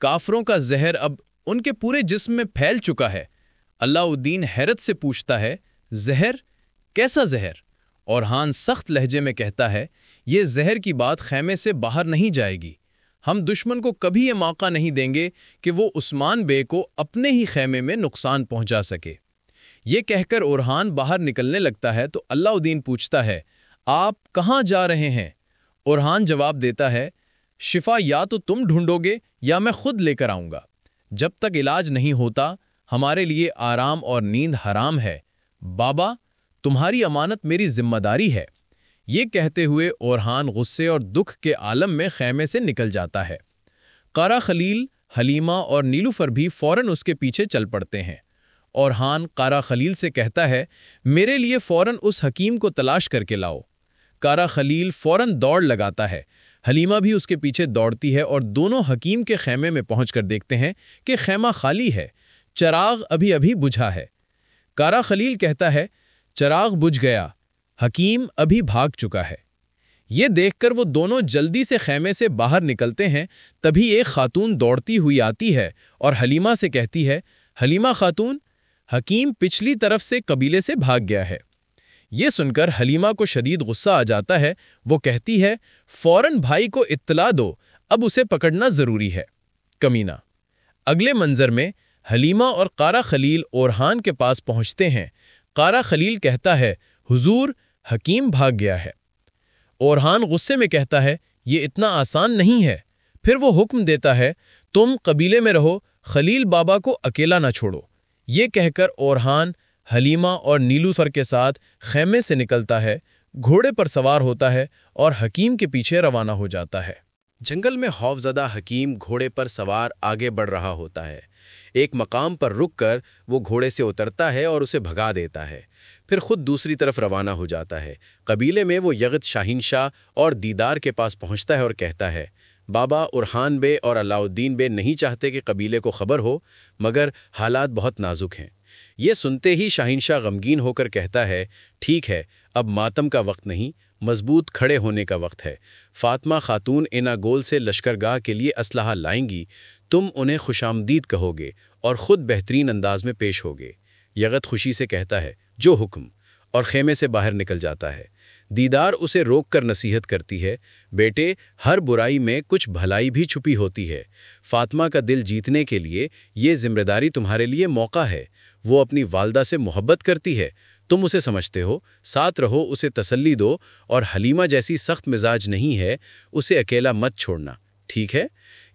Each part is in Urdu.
کافروں کا زہر اب ان کے پورے جسم میں پھیل چکا ہے۔ علاء الدین حیرت سے پوچھتا ہے، زہر؟ کیسا زہر؟ اورحان سخت لہجے میں کہتا ہے، یہ زہر کی بات خیمے سے باہر نہیں جائے گی۔ ہم دشمن کو کبھی یہ موقع نہیں دیں گے کہ وہ عثمان بے کو اپنے ہی خیمے میں نقصان پہنچا سکے۔ یہ کہہ کر اورحان باہر نکلنے لگتا ہے تو علاء الدین پوچھتا ہے، آپ کہاں جا رہے ہیں؟ اورحان جواب دیتا ہے، شفا یا تو تم ڈھونڈو گے یا میں خود لے کر آؤں گا۔ جب تک علاج نہیں ہوتا ہمارے لیے آرام اور نیند حرام ہے۔ بابا، تمہاری امانت میری ذمہ داری ہے۔ یہ کہتے ہوئے اورحان غصے اور دکھ کے عالم میں خیمے سے نکل جاتا ہے۔ قارا خلیل، حلیمہ اور نیلوفر بھی فوراً اس کے پیچھے چل پڑتے ہیں۔ اورحان قارا خلیل سے کہتا ہے، میرے لیے فوراً اس حکیم کو تلاش کر کے لاؤ۔ قارا خلیل فوراً دوڑ لگاتا ہے۔ حلیمہ بھی اس کے پیچھے دوڑتی ہے اور دونوں حکیم کے خیمے میں پہنچ کر دیکھتے ہیں کہ خیمہ خالی ہے، چراغ ابھی ابھی بجھا ہے۔ قارا خلیل کہتا ہے، چراغ بجھ گیا، حکیم ابھی بھاگ چکا ہے۔ یہ دیکھ کر وہ دونوں جلدی سے خیمے سے باہر نکلتے ہیں، تبھی ایک خاتون دوڑتی ہوئی آتی ہے اور حلیمہ سے کہتی ہے، حلیمہ خاتون، حکیم پچھلی طرف سے قبیلے سے بھاگ گیا ہے۔ یہ سن کر حلیمہ کو شدید غصہ آ جاتا ہے۔ وہ کہتی ہے، فوراً بھائی کو اطلاع دو، اب اسے پکڑنا ضروری ہے۔ کمینہ۔ اگلے منظر میں حلیمہ اور قارا خلیل اورحان کے پاس پہنچتے ہیں۔ قارا خلیل کہتا ہے، حضور، حکیم بھاگ گیا ہے۔ اورحان غصے میں کہتا ہے، یہ اتنا آسان نہیں ہے۔ پھر وہ حکم دیتا ہے، تم قبیلے میں رہو، خلیل بابا کو اکیلا نہ چھوڑو۔ یہ کہہ کر اورحان حلیمہ اور نیلوفر کے ساتھ خیمے سے نکلتا ہے، گھوڑے پر سوار ہوتا ہے اور حکیم کے پیچھے روانہ ہو جاتا ہے۔ جنگل میں خوفزدہ حکیم گھوڑے پر سوار آگے بڑھ رہا ہوتا ہے۔ ایک مقام پر رک کر وہ گھوڑے سے اترتا ہے اور اسے بھگا دیتا ہے، پھر خود دوسری طرف روانہ ہو جاتا ہے۔ قبیلے میں وہ یغت شاہین شاہ اور دیدار کے پاس پہنچتا ہے اور کہتا ہے، بابا اورحان بے اور علاء الدین بے نہیں چاہتے کہ قبیلے کو خبر ہو، مگر حالات بہت نازک ہیں۔ یہ سنتے ہی شاہین شاہ غمگین ہو کر کہتا ہے، ٹھیک ہے، اب ماتم کا وقت نہیں، مضبوط کھڑے ہونے کا وقت ہے۔ فاطمہ خاتون اینا گول سے لشکرگاہ کے لیے اسلحہ لائیں گی، تم انہیں خوش آمدید کہو گے اور خود بہترین انداز میں پیش ہوگے۔ یغت خوشی سے کہتا ہے، جو حکم، اور خیمے سے باہر نکل جاتا ہے۔ دیدار اسے روک کر نصیحت کرتی ہے، بیٹے، ہر برائی میں کچھ بھلائی بھی چھپی ہوتی ہے۔ فاطمہ کا دل جیتنے کے لیے یہ ذمہ داری تمہارے لیے موقع ہے۔ وہ اپنی والدہ سے محبت کرتی ہے، تم اسے سمجھتے ہو، ساتھ رہو، اسے تسلی دو، اور حلیمہ جیسی سخت مزاج نہیں ہے، اسے اکیلا مت چھوڑنا، ٹھیک ہے؟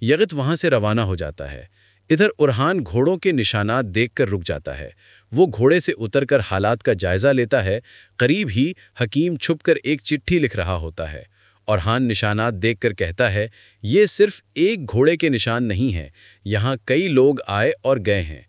یغت وہاں سے روانہ ہو جاتا ہے۔ ادھر اورحان گھوڑوں کے نشانات دیکھ کر رک جاتا ہے۔ وہ گھوڑے سے اتر کر حالات کا جائزہ لیتا ہے۔ قریب ہی حکیم چھپ کر ایک چٹھی لکھ رہا ہوتا ہے۔ اورحان نشانات دیکھ کر کہتا ہے، یہ صرف ایک گھوڑے کے نشان نہیں ہیں، یہاں کئی لوگ آئے اور گئے ہیں۔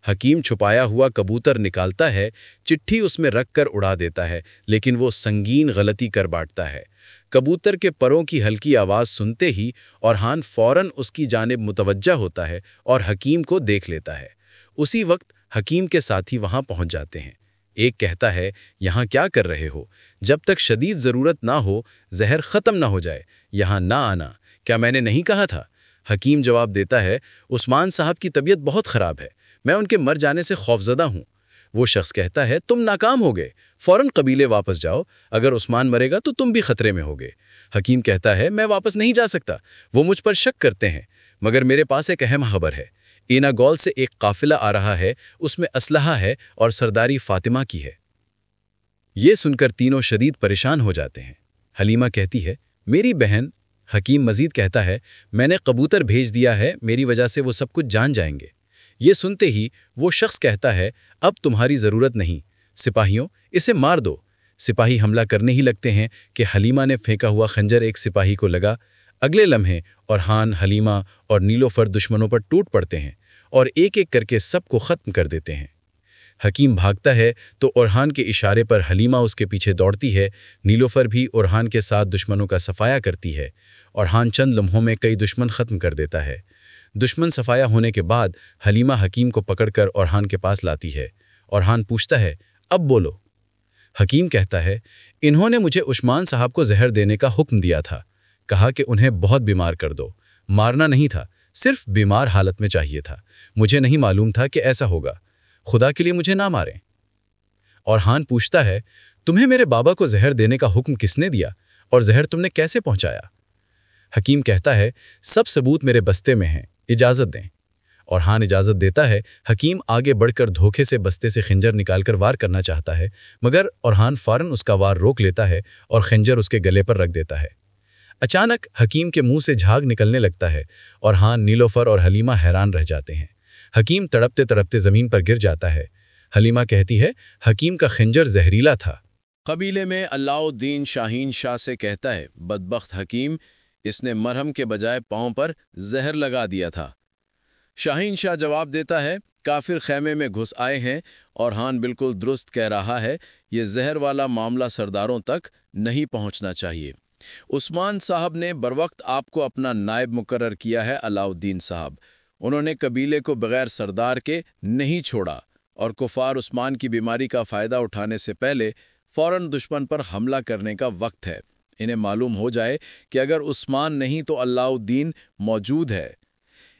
حکیم چھپایا ہوا کبوتر نکالتا ہے، چٹھی اس میں رکھ کر اڑا دیتا ہے، لیکن وہ سنگین غلطی کر بیٹھتا ہے۔ کبوتر کے پروں کی ہلکی آواز سنتے ہی اورحان فوراً اس کی جانب متوجہ ہوتا ہے اور حکیم کو دیکھ لیتا ہے۔ اسی وقت حکیم کے ساتھی وہاں پہنچ جاتے ہیں۔ ایک کہتا ہے، یہاں کیا کر رہے ہو؟ جب تک شدید ضرورت نہ ہو، زہر ختم نہ ہو جائے، یہاں نہ آنا، کیا میں نے نہیں کہا تھا؟ حکیم جواب دیتا ہے، عثمان صاحب کی طبیعت بہت خراب ہے، میں ان کے مر جانے سے خوفزدہ ہوں۔ وہ شخص کہتا ہے، تم ناکام ہو گئے، فوراً قبیلے واپس جاؤ، اگر عثمان مرے گا تو تم بھی خطرے میں ہوگے۔ حکیم کہتا ہے، میں واپس نہیں جا سکتا، وہ مجھ پر شک کرتے ہیں، مگر میرے پاس ایک اہم خبر ہے۔ اینا گول سے ایک قافلہ آ رہا ہے، اس میں اسلحہ ہے اور سرداری فاطمہ کی ہے۔ یہ سن کر تینوں شدید پریشان ہو جاتے ہیں۔ حلیمہ کہتی ہے، میری بہن۔ حکیم مزید کہتا ہے، میں نے کبوتر بھیج دیا ہے، میری وجہ سے وہ سب کچھ جان جائیں گے۔ یہ سنتے ہی وہ شخص کہتا ہے، اب تمہاری ضرورت نہیں، سپاہیوں، اسے مار دو۔ سپاہی حملہ کرنے ہی لگتے ہیں کہ حلیمہ نے پھینکا ہوا خنجر ایک سپاہی کو لگا۔ اگلے لمحے اورحان، حلیمہ اور نیلوفر دشمنوں پر ٹوٹ پڑتے ہیں اور ایک ایک کر کے سب کو ختم کر دیتے ہیں۔ حکیم بھاگتا ہے تو اورحان کے اشارے پر حلیمہ اس کے پیچھے دوڑتی ہے۔ نیلوفر بھی اورحان کے ساتھ دشمنوں کا صفایا کرتی ہے۔ اورحان چند لمحوں میں کئی دشمن ختم کر دیتا ہے۔ دشمن صفایا ہونے کے بعد حلیمہ حکیم کو پکڑ کر اورحان کے پاس لاتی ہے۔ اورحان پوچھتا ہے، اب بولو۔ حکیم کہتا ہے، انہوں نے مجھے عثمان صاحب کو زہر دینے کا حکم دیا تھا، کہا کہ انہیں بہت بیمار کر دو، مارنا نہیں تھا، صرف بیمار حالت میں چاہیے تھا، مجھے نہیں معلوم تھا کہ ایسا ہوگا، خدا کے لیے مجھے نہ ماریں۔ اورحان پوچھتا ہے، تمہیں میرے بابا کو زہر دینے کا حکم کس نے دیا اور زہر تم نے کیسے پہنچایا؟ حکیم کہتا ہے، سب ثبوت میرے بستے میں ہیں، اجازت دیں۔ اورحان اجازت دیتا ہے۔ حکیم آگے بڑھ کر دھوکے سے بستے سے خنجر نکال کر وار کرنا چاہتا ہے، مگر اورحان فوراً اس کا وار روک لیتا ہے اور خنجر اس کے گلے پر رکھ دیتا ہے۔ اچانک حکیم کے منہ سے جھاگ نکلنے لگتا ہے۔ اورحان، نیلوفر اور حلیمہ حیران رہ جاتے ہیں۔ حکیم تڑپتے تڑپتے زمین پر گر جاتا ہے۔ حلیمہ کہتی ہے، حکیم کا خنجر زہریلا تھا۔ قبیلے میں علاء الدین شاہین شاہ سے کہتا ہے، بدبخت حکیم، اس نے مرہم کے بجائے پاؤں پر زہر لگا دیا تھا۔ شاہین شاہ جواب دیتا ہے، کافر خیمے میں گھس آئے ہیں۔ اورحان بالکل درست کہہ رہا ہے، یہ زہر والا معاملہ سرداروں تک نہیں پہنچنا چاہیے۔ عثمان صاحب نے بروقت آپ کو اپنا نائب مقرر کیا ہے علاء الدین صاحب۔ انہوں نے قبیلے کو بغیر سردار کے نہیں چھوڑا اور کفار عثمان کی بیماری کا فائدہ اٹھانے سے پہلے فوراً دشمن پر حملہ کرنے کا وقت ہے۔ انہیں معلوم ہو جائے کہ اگر عثمان نہیں تو علاء الدین موجود ہے۔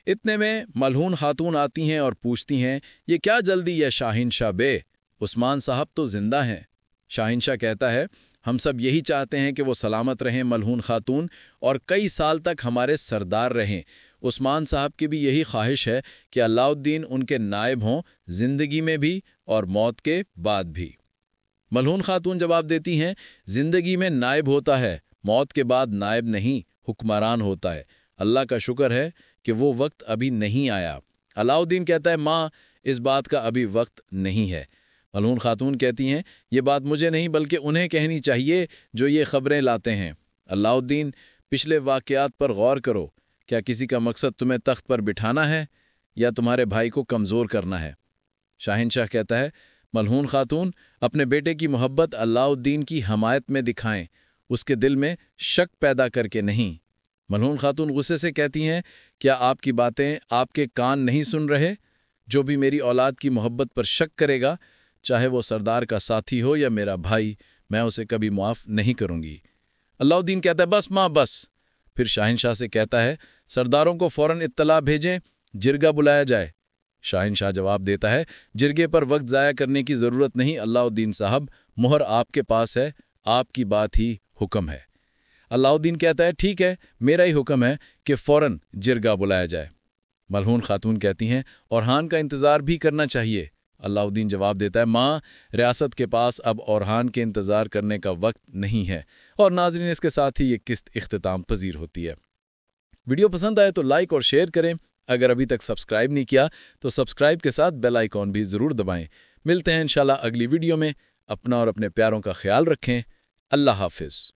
اتنے میں ملہون خاتون آتی ہیں اور پوچھتی ہیں، یہ کیا جلدی ہے شاہین شاہ بے؟ عثمان صاحب تو زندہ ہیں۔ شاہین شاہ کہتا ہے، ہم سب یہی چاہتے ہیں کہ وہ سلامت رہیں ملہون خاتون، اور کئی سال تک ہمارے سردار رہیں۔ عثمان صاحب کی بھی یہی خواہش ہے کہ علاء الدین ان کے نائب ہوں، زندگی میں بھی اور موت کے بعد بھی۔ ملہون خاتون جواب دیتی ہیں، زندگی میں نائب ہوتا ہے، موت کے بعد نائب نہیں، حکمران ہوتا ہے۔ اللہ کا شکر ہے کہ وہ وقت ابھی نہیں آیا۔ علاء الدین کہتا ہے، ماں، اس بات کا ابھی وقت نہیں ہے۔ ملہون خاتون کہتی ہیں، یہ بات مجھے نہیں بلکہ انہیں کہنی چاہیے جو یہ خبریں لاتے ہیں۔ علاء الدین، پچھلے واقعات پر غور کرو، کیا کسی کا مقصد تمہیں تخت پر بٹھانا ہے یا تمہارے بھائی کو کمزور کرنا ہے؟ شاہین شاہ کہتا ہے، ملہون خاتون، اپنے بیٹے کی محبت علاء الدین کی حمایت میں دکھائیں، اس کے دل میں شک پیدا کر کے نہیں۔ ملہون خاتون غصے سے کہتی ہیں، کیا آپ کی باتیں آپ کے کان نہیں سن رہے؟ جو بھی میری اولاد کی محبت پر شک کرے گا، چاہے وہ سردار کا ساتھی ہو یا میرا بھائی، میں اسے کبھی معاف نہیں کروں گی۔ علاء الدین کہتا ہے، بس ماں بس۔ پھر شاہین شاہ سے کہتا ہے، سرداروں کو فوراً اطلاع بھیجیں، جرگہ بلایا جائے۔ شاہین شاہ جواب دیتا ہے، جرگے پر وقت ضائع کرنے کی ضرورت نہیں علاء الدین صاحب، مہر آپ کے پاس ہے، آپ کی بات ہی حکم ہے۔ علاء الدین کہتا ہے، ٹھیک ہے، میرا ہی حکم ہے کہ فوراً جرگہ بلایا جائے۔ ملہون خاتون کہتی ہیں، اورحان کا انتظار بھی کرنا چاہیے۔ علاء الدین جواب دیتا ہے، ماں، ریاست کے پاس اب اورحان کے انتظار کرنے کا وقت نہیں ہے۔ اور ناظرین، اس کے ساتھ ہی یہ قسط اختتام پذیر ہوتی ہے۔ ویڈیو پسند آئے تو لائک اور شیئر کریں۔ اگر ابھی تک سبسکرائب نہیں کیا تو سبسکرائب کے ساتھ بیل آئیکن بھی ضرور دبائیں۔ ملتے ہیں انشاءاللہ اگلی ویڈیو میں۔ اپنا اور اپنے پیاروں کا خیال رکھیں۔ اللہ حافظ۔